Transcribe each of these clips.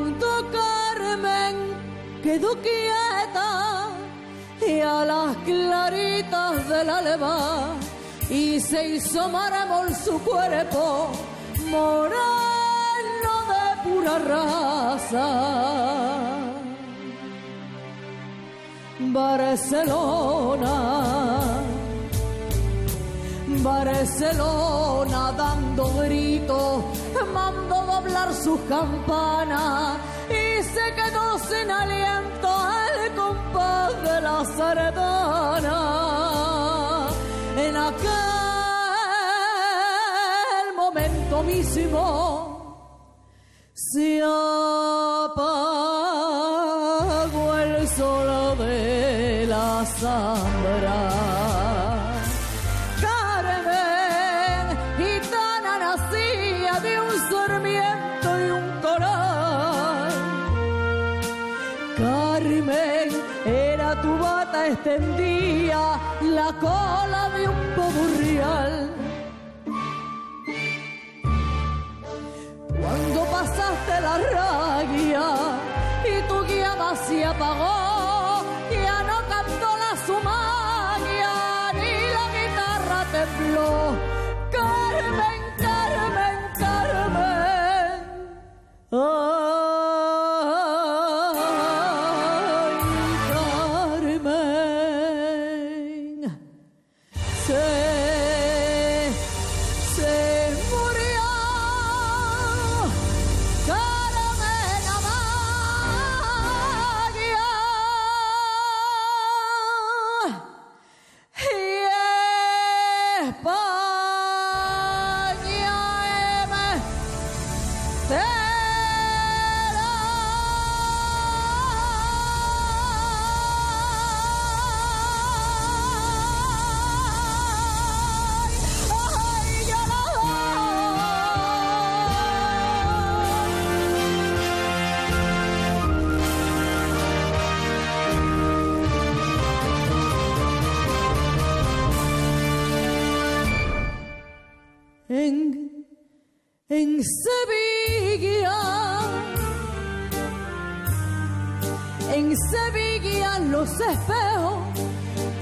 Cuando Carmen quedó quieta y a las claritas del alba y se hizo mármol su cuerpo moreno de pura raza. Barcelona dando gritos, mandó doblar sus campanas y se quedó sin aliento al compás de la sardana. En aquel momento mismo se apagó el sol de la zambra. De un sarmiento y un coral. Carmen, era tu bata extendía la cola de un pavo real. Cuando pasaste la raya y tu guiaba se apagó, ya no cantó la sumaria ni la guitarra tembló. Carmen, Carmen, Carmen, ay, Carmen, se murió, Carmen Amalia, y en Sevilla los espejos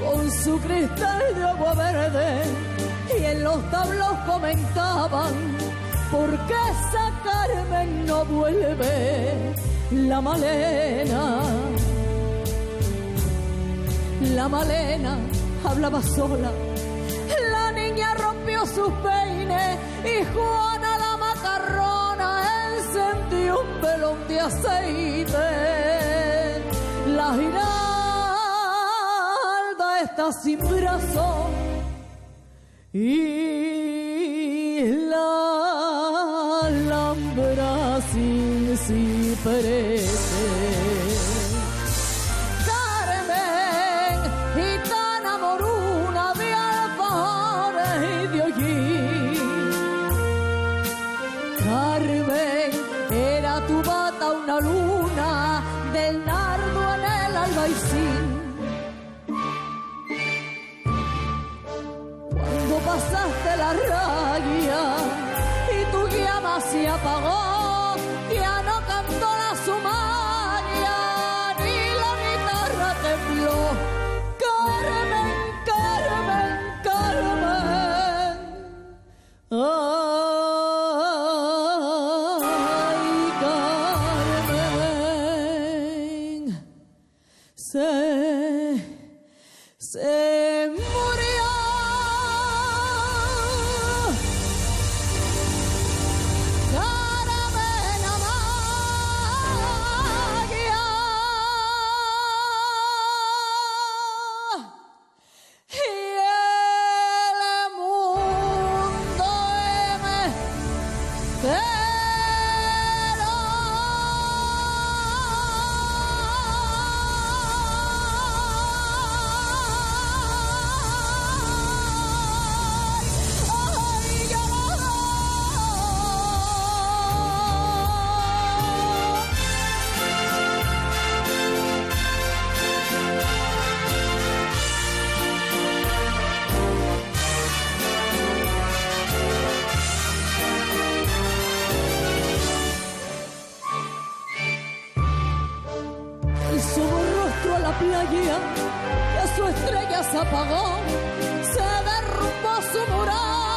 con su cristal de agua verde y en los tablos comentaban ¿por qué esa Carmen no vuelve? La Malena hablaba sola, la niña rompió sus peines y Juana la macarrona encendió un velón de aceite. La Giralda está sin brazo y la Alhambra sin ciprés. Carmen, gitana moruna de alfajores y de hollín. Carmen, era tu bata una luna del nardo en el albaicín. Cuando pasaste la raya y tu llama se apagó, ya no cantó la sumaria ni la guitarra tembló. Carmen, Carmen, Carmen, ay, Carmen, se murió. Carmen Amalia, y el mundo entero apagó, se derrumbó su mural.